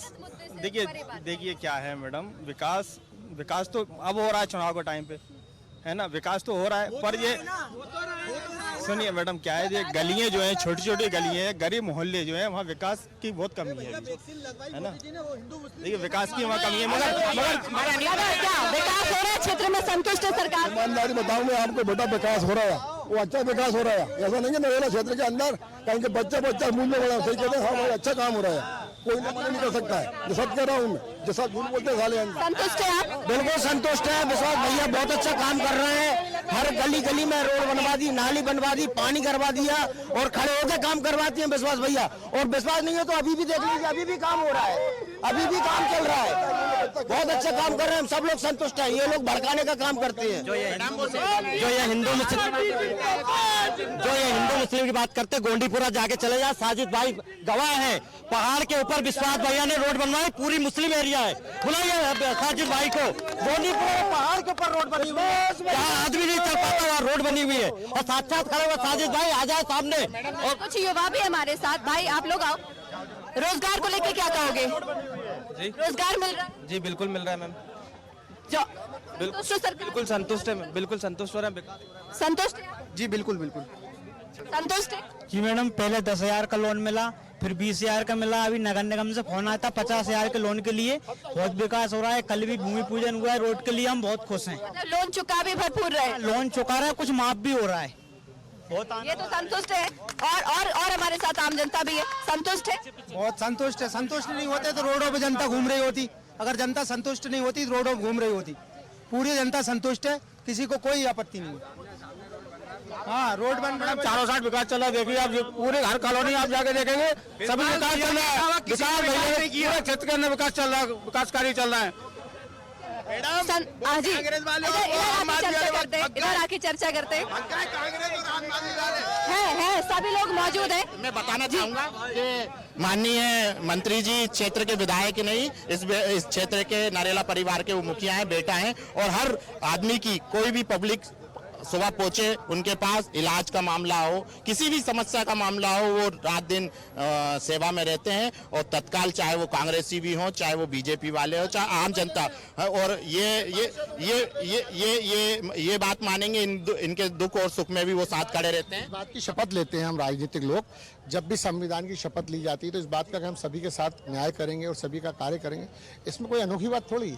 देखिए क्या है मैडम, विकास तो अब हो रहा है चुनाव के टाइम पे, है ना। विकास तो हो रहा है, पर ये सुनिए मैडम, क्या है, ये गलियां जो हैं, छोटी छोटी गलियां हैं, गरीब मोहल्ले जो हैं, वहाँ विकास की बहुत कमी है ना। देखिए विकास की वहाँ कमी है, मगर क्या विकास हो रहा है क्षेत्र में? संतुष्ट है सरकार? ईमानदारी बताऊं मैं आपको, बेटा विकास हो रहा है, वो अच्छा विकास हो रहा है। ऐसा नहीं है नरेला क्षेत्र के अंदर कहीं के बच्चा मुझ में बड़ा सही कहते हैं, हाँ भाई अच्छा काम हो रहा है, कोई ना मना नहीं कर सकता है। जो सब कह रहा हूँ मैं, जो सब झूठ बोलते हैं साले अंदर। संतुष्ट है आप? बिल्कुल संतुष्ट है। विश्वास भैया बहुत अच्छा काम कर रहे हैं। हर गली गली में रोड बनवा दी, नाली बनवा दी, पानी करवा दिया और खड़े होकर काम करवाती हैं विश्वास भैया। और विश्वास नहीं है तो अभी भी देख लीजिए, अभी भी काम हो रहा है, अभी भी काम चल रहा है। बहुत अच्छा काम कर रहे हैं, सब लोग संतुष्ट है। ये लोग भड़काने का काम करते हैं। जो ये हिंदू मुस्लिम की बात करते, गोंडीपुरा जाके चले जाए, साजिद भाई गवाह है। पहाड़ के ऊपर विश्वास भैया ने रोड बनवाई, पूरी मुस्लिम एरिया है। बुलाइए साजिद भाई को। गोंडीपुरा पहाड़ के ऊपर रोड बनी हुई है, जहाँ आदमी नहीं चल पाता वहाँ रोड बनी हुई है। और साक्षात खड़े हुए साजिद भाई आ जाए सामने। और कुछ युवा भी हमारे साथ, भाई आप लोग आओ। रोजगार को लेके क्या कहोगे? रोजगार मिल रहा है? जी बिल्कुल मिल रहा है मैम। जो बिल्कुल संतुष्ट है, बिल्कुल संतुष्ट हो रहे हैं। संतुष्ट जी बिल्कुल संतुष्ट है। जी मैडम, पहले 10,000 का लोन मिला, फिर 20,000 का मिला। अभी नगर निगम से फोन आया था 50,000 के लोन के लिए। बहुत विकास हो रहा है। कल भी भूमि पूजन हुआ है रोड के लिए, हम बहुत खुश हैं। लोन चुका भी भरपूर रहे, लोन चुका रहा है, कुछ माफ भी हो रहा है। ये तो संतुष्ट है। और हमारे साथ आम जनता भी है, संतुष्ट है। बहुत संतुष्ट है। संतुष्ट नहीं होते तो रोडों पे जनता घूम रही होती। अगर जनता संतुष्ट नहीं होती तो रोडों पे घूम रही होती। पूरी जनता संतुष्ट है, किसी को कोई आपत्ति नहीं है। हाँ, रोड बन रहा है, चारों साइड विकास चल रहा है। देखिए आप पूरे हर कॉलोनी आप जाके देखेंगे, सभी विकास चल रहा है। विकास भैया क्षेत्र के अंदर विकास चल रहा है, विकास कार्य चल रहा है। इधर आके चर्चा करते हैं, सभी लोग मौजूद हैं। मैं बताना चाहूंगा कि माननीय मंत्री जी क्षेत्र के विधायक नहीं, इस क्षेत्र के नरेला परिवार के वो मुखिया हैं, बेटा हैं। और हर आदमी की कोई भी पब्लिक सुबह पहुंचे, उनके पास इलाज का मामला हो, किसी भी समस्या का मामला हो, वो रात दिन सेवा में रहते हैं। और तत्काल, चाहे वो कांग्रेसी भी हो, चाहे वो बीजेपी वाले हो, चाहे आम जनता। और ये बात मानेंगे, इनके दुख और सुख में भी वो साथ खड़े रहते हैं। इस बात की शपथ लेते हैं हम राजनीतिक लोग, जब भी संविधान की शपथ ली जाती है तो इस बात का कि हम सभी के साथ न्याय करेंगे और सभी का कार्य करेंगे। इसमें कोई अनोखी बात थोड़ी है।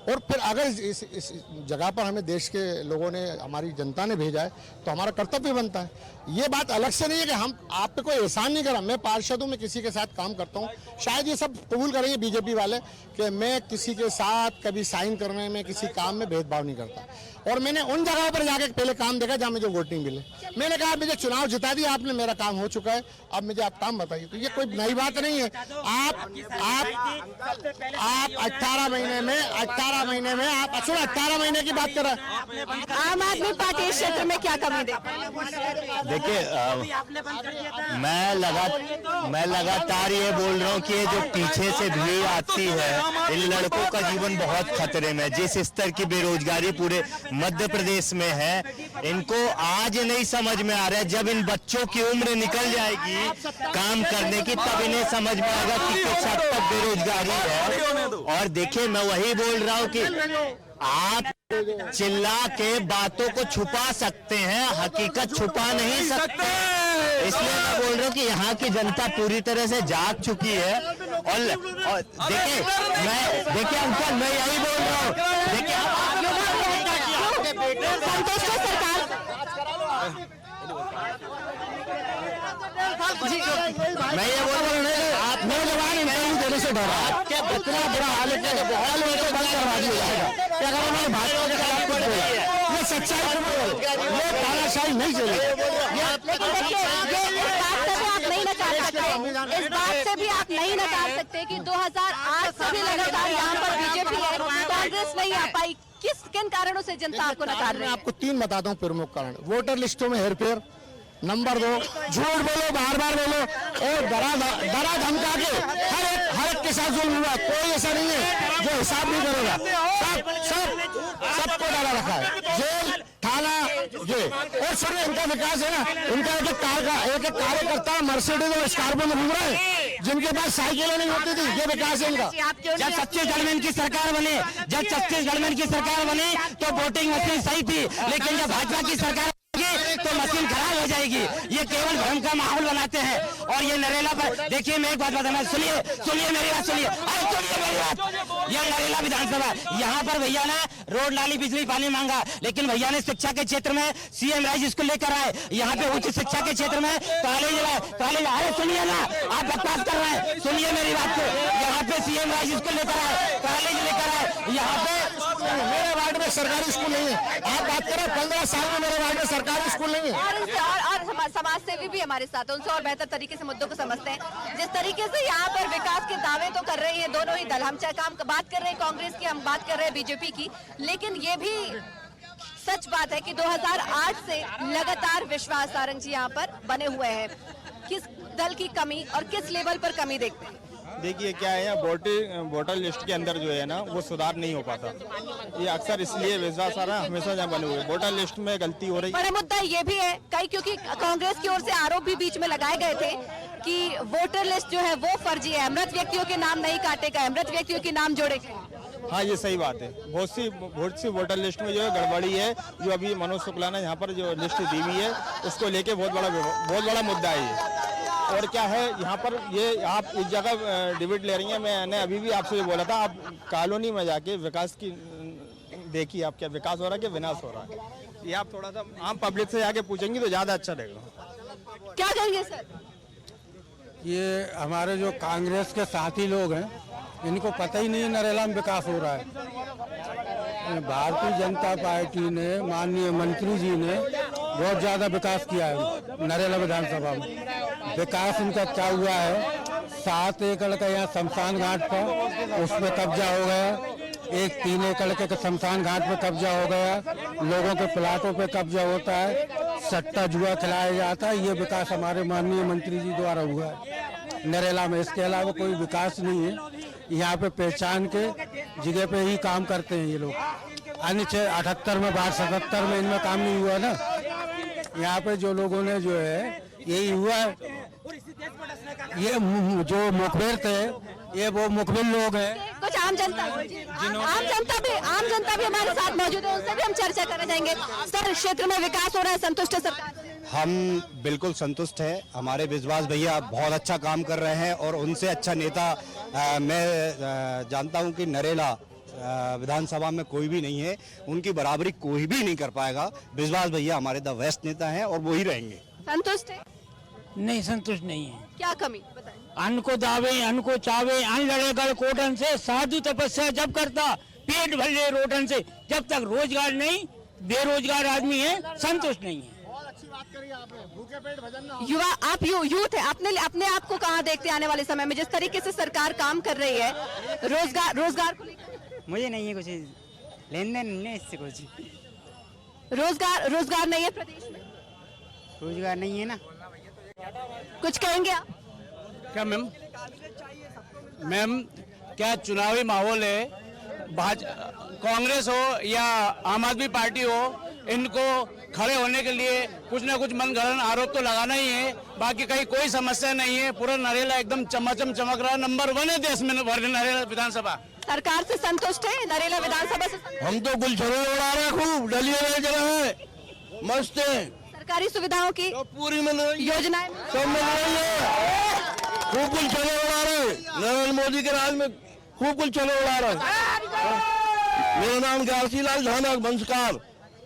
और फिर अगर इस जगह पर हमें देश के लोगों ने, हमारी जनता ने भेजा है तो हमारा कर्तव्य बनता है। ये बात अलग से नहीं है कि हम आप पे कोई एहसान नहीं करा। मैं पार्षद हूँ, मैं किसी के साथ काम करता हूँ। शायद ये सब कबूल करेंगे बीजेपी वाले कि मैं किसी के साथ कभी साइन करने में, किसी काम में भेदभाव नहीं करता। और मैंने उन जगहों पर जाके पहले काम देखा जहाँ मुझे वोट नहीं मिले। मैंने कहा मुझे चुनाव जिता दिया आपने, मेरा काम हो चुका है, अब मुझे आप काम बताइए। तो ये कोई नई बात नहीं है। आप 18 महीने में आप 18 महीने की बात कर रहे हैं। आम आदमी पार्टी इस क्षेत्र में क्या कमी दे? देखिए, मैं लगातार ये बोल रहा हूँ कि ये जो पीछे से भीड़ आती है, इन लड़कों का जीवन बहुत खतरे में। जिस स्तर की बेरोजगारी पूरे मध्य प्रदेश में है, इनको आज नहीं समझ में आ रहा है। जब इन बच्चों की उम्र निकल जाएगी काम करने की, तब इन्हें समझ में आएगा कि किस हद तक बेरोजगारी है। और देखिए, मैं वही बोल रहा हूँ कि आप चिल्ला के बातों को छुपा सकते हैं, हकीकत छुपा नहीं सकते। इसलिए मैं बोल रहा हूँ कि यहाँ की जनता पूरी तरह से जाग चुकी है। और देखिए अंकल, मैं यही बोल रहा हूँ। देखिए, संतुष्ट है सरकार? मैं ये बोल रहा हूँ, आप नौजवान इंटरव्यू देने से डरा, आपके इतना बुरा हाल है कि बहुत लोगों को बंद करवा दिया जाएगा। अगर उन्होंने भाजपा के खिलाफ कुछ बोला, ये सच्चाई ये तानाशाही नहीं चलेगी। लेकिन देखिए, इस बात से भी आप नहीं नकार सकते कि 2008 से भी लगातार यहाँ पर बीजेपी है, कांग्रेस नहीं आ पाई। किन कारणों से जनता आपको नकार रही है? आपको 3 बताता हूँ प्रमुख कारण। वोटर लिस्टों में हेरफेर, नंबर 2 झूठ बोलो, बार बार बोलो, और डरा धमका के हर एक के साथ जुल्म हुआ। कोई ऐसा नहीं है जो हिसाब नहीं करेगा। सबको डाला रखा है, जेल, थाना, ये। और सर इनका विकास है ना, इनका एक कार्यकर्ता मर्सिडीज और स्कॉर्पियो में घूम रहे हैं, जिनके पास साइकिलें नहीं होती थी। ये विकास है इनका। जब छत्तीसगढ़ में इनकी सरकार बनी, तो वोटिंग मशीन सही थी। लेकिन जब भाजपा की सरकार तो स्कीम खराब हो जाएगी। ये केवल भ्रम का माहौल बनाते हैं। और ये नरेला पर देखिए, मैं एक बात बताना, सुनिए मेरी बात, सुनिए मेरी बात। ये नरेला विधानसभा, यहाँ पर भैया ने रोड, नाली, बिजली, पानी मांगा, लेकिन भैया ने शिक्षा के क्षेत्र में सीएम राइज स्कूल लेकर आए। यहाँ पे उच्च शिक्षा के क्षेत्र में कॉलेज, अरे सुनिए ना, आप बकवास कर रहे हैं, सुनिए मेरी बात को। यहाँ पे सीएम राइज स्कूल लेकर आए, कॉलेज लेकर आए। यहाँ पे मेरे वार्ड में सरकारी स्कूल नहीं है। आप बात करें 15 साल में मेरे वार्ड में सरकारी स्कूल नहीं है। और समाज सेवी भी हमारे साथ है, उनसे और बेहतर तरीके से मुद्दों को समझते हैं। जिस तरीके से यहाँ पर विकास के दावे तो कर रहे हैं दोनों ही दल, हम चाहे काम बात कर रहे हैं कांग्रेस की, हम बात कर रहे हैं बीजेपी की, लेकिन ये भी सच बात है कि 2008 से लगातार विश्वास सारंग जी यहाँ पर बने हुए हैं। किस दल की कमी और किस लेवल पर कमी देखते हैं? देखिए क्या है, यहाँ वोटर लिस्ट के अंदर जो है ना वो सुधार नहीं हो पाता। ये अक्सर इसलिए विश्वास सारंग हमेशा यहाँ बने हुए, वोटर लिस्ट में गलती हो रही। बड़ा मुद्दा ये भी है कई, क्योंकि कांग्रेस की ओर से आरोप भी बीच में लगाए गए थे कि वोटर लिस्ट जो है वो फर्जी है, मृत व्यक्तियों के नाम नहीं काटे गए, मृत व्यक्तियों के नाम जोड़े गए। हाँ, ये सही बात है। बहुत सी वोटर लिस्ट में जो है गड़बड़ी है। जो अभी मनोज शुक्ला ने यहाँ पर जो लिस्ट दी हुई है उसको लेके बहुत बड़ा मुद्दा है ये। और क्या है यहाँ पर, ये आप इस जगह डिबेट ले रही हैं, मैंने अभी भी आपसे ये बोला था, आप कॉलोनी में जाके विकास की देखिए, आप क्या विकास हो रहा है कि विनाश हो रहा है, ये आप थोड़ा सा आम पब्लिक से जाके पूछेंगी तो ज़्यादा अच्छा रहेगा। क्या करेंगे सर? ये हमारे जो कांग्रेस के साथी लोग हैं, इनको पता ही नहीं नरेला में विकास हो रहा है। भारतीय जनता पार्टी ने, माननीय मंत्री जी ने बहुत ज़्यादा विकास किया है नरेला विधानसभा में। विकास इनका क्या हुआ है, 7 एकड़ का यहाँ शमशान घाट पर उसमें कब्जा हो गया, एक 3 एकड़ के शमशान घाट पे कब्जा हो गया, लोगों के प्लाटों पे कब्जा होता है, सट्टा जुआ खिलाया जाता है। ये विकास हमारे माननीय मंत्री जी द्वारा हुआ है नरेला में। इसके अलावा कोई विकास नहीं है। यहाँ पे पहचान के जगह पे ही काम करते हैं ये लोग। अन्य 78 में, 77 में इनमें काम नहीं हुआ ना। यहाँ पे जो लोगों ने जो है यही हुआ है, ये जो मुखबिर थे ये वो मुखबिर लोग हैं। कुछ आम जनता भी हमारे साथ मौजूद है, उनसे भी हम चर्चा करना चाहेंगे। सर, क्षेत्र में विकास हो रहा है, संतुष्ट है सरकार? हम बिल्कुल संतुष्ट है। हमारे विश्वास भैया बहुत अच्छा काम कर रहे हैं और उनसे अच्छा नेता मैं जानता हूं कि नरेला विधानसभा में कोई भी नहीं है। उनकी बराबरी कोई भी नहीं कर पाएगा। विश्वास भैया हमारे द बेस्ट नेता हैं और वो ही रहेंगे। संतुष्ट है? नहीं, संतुष्ट नहीं है। क्या कमी बताएं? अन्न को दावे, अन्न को चावे, अन्न लड़ेगा कोटन से, साधु तपस्या जब करता, पेट भर ले रोटन से। जब तक रोजगार नहीं, बेरोजगार आदमी है, संतुष्ट नहीं है। भूखे पेट भजन ना हो। युवा, आप यूथ है, अपने आप को कहाँ देखते हैं आने वाले समय में? जिस तरीके से सरकार काम कर रही है रोजगार को लेकर, मुझे नहीं है कुछ लेन देन, नहीं इससे कुछ। रोजगार नहीं है प्रदेश में, रोजगार नहीं है ना। कुछ कहेंगे आप? क्या मैम क्या चुनावी माहौल है, कांग्रेस हो या आम आदमी पार्टी हो, इनको खड़े होने के लिए कुछ ना कुछ मनगढ़ंत आरोप तो लगाना ही है। बाकी कहीं कोई समस्या नहीं है। पूरा नरेला एकदम चमाचम चमक रहा है। नंबर 1 है देश में नरेला विधानसभा। सरकार से संतुष्ट है? नरेला विधानसभा से हम तो गुलछड़े उड़ा रहे हैं, खूब डलिए वाली जगह है, मस्त है। सरकारी सुविधाओं की तो पूरी मिल रही है, योजनाएं सब मिल रही है। खूब गुलछड़े उड़ा रहे हैं नरेंद्र मोदी के राज में, खूब गुलछड़े उड़ा रहे हैं। मेरा नाम गारसी लाल धानक वंशकार,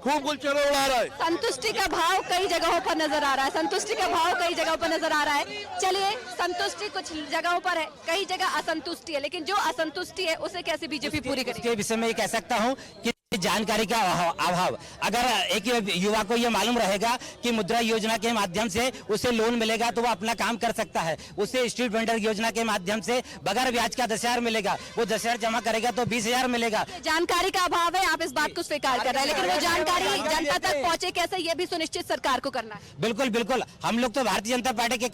खूब गुलछड़े उड़ा रहा है। संतुष्टि का भाव कई जगहों पर नजर आ रहा है, संतुष्टि का भाव कई जगहों पर नजर आ रहा है। चलिए, संतुष्टि कुछ जगहों पर है, कई जगह असंतुष्टि है, लेकिन जो असंतुष्टि है उसे कैसे बीजेपी पूरी करेगी? इसके विषय में ये कह सकता हूँ कि जानकारी का अभाव। अगर एक युवा को ये मालूम रहेगा कि मुद्रा योजना के माध्यम से उसे लोन मिलेगा तो वो अपना काम कर सकता है, उसे स्ट्रीट वेंडर योजना के माध्यम से बगैर ब्याज का 10,000 मिलेगा, वो 10,000 जमा करेगा तो 20,000 मिलेगा। जानकारी का अभाव है, आप इस बात को स्वीकार कर रहे हैं, लेकिन वो जानकारी जनता तक पहुंचे कैसे, ये भी सुनिश्चित सरकार को करना है। बिल्कुल बिल्कुल, हम लोग तो भारतीय जनता पार्टी के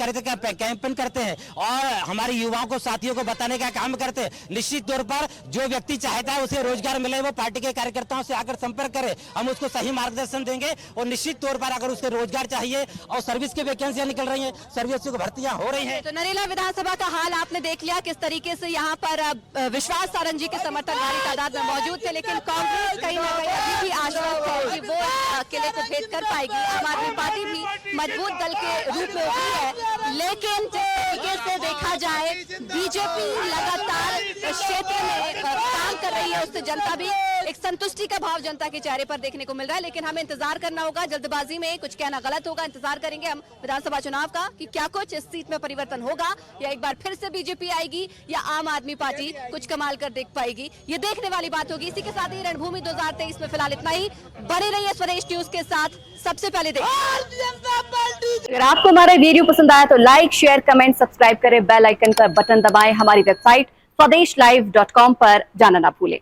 कैंपेन करते हैं और हमारे युवाओं को, साथियों को बताने का काम करते हैं। निश्चित तौर पर जो व्यक्ति चाहता है उसे रोजगार मिले, वो पार्टी के कार्यकर्ता कार्यकर्ताओं से आकर संपर्क करे, हम उसको सही मार्गदर्शन देंगे। और निश्चित तौर पर अगर उसके रोजगार चाहिए और सर्विस की वैकेंसियां निकल रही हैं, सर्विस की भर्तियां हो रही हैं। तो नरेला विधानसभा का हाल आपने देख लिया, किस तरीके से यहाँ पर विश्वास सारंग जी के समर्थक भारी तादाद में मौजूद थे, लेकिन कांग्रेस कहीं न कहीं अभी भी आश्वस्त है कि वो किले को भेद कर पाएगी। आम आदमी पार्टी भी मजबूत दल के रूप में उभरी है, लेकिन जिस तरीके से देखा जाए बीजेपी लगातार क्षेत्र में काम कर रही है, उससे जनता भी एक संतुष्टि का भाव जनता के चेहरे पर देखने को मिल रहा है। लेकिन हमें इंतजार करना होगा, जल्दबाजी में कुछ कहना गलत होगा। इंतजार करेंगे हम विधानसभा चुनाव का कि क्या कुछ इस सीट में परिवर्तन होगा, या एक बार फिर से बीजेपी आएगी, या आम आदमी पार्टी कुछ कमाल कर देख पाएगी। ये देखने वाली बात होगी। इसी के साथ ही रणभूमि 2023 में फिलहाल इतना ही। बने रहिए स्वदेश न्यूज के साथ। सबसे पहले देखिए, अगर आपको हमारा वीडियो पसंद आया तो लाइक, शेयर, कमेंट, सब्सक्राइब करें, बेल आइकन का बटन दबाएं। हमारी वेबसाइट swedeshlive.com पर जाना ना भूलें।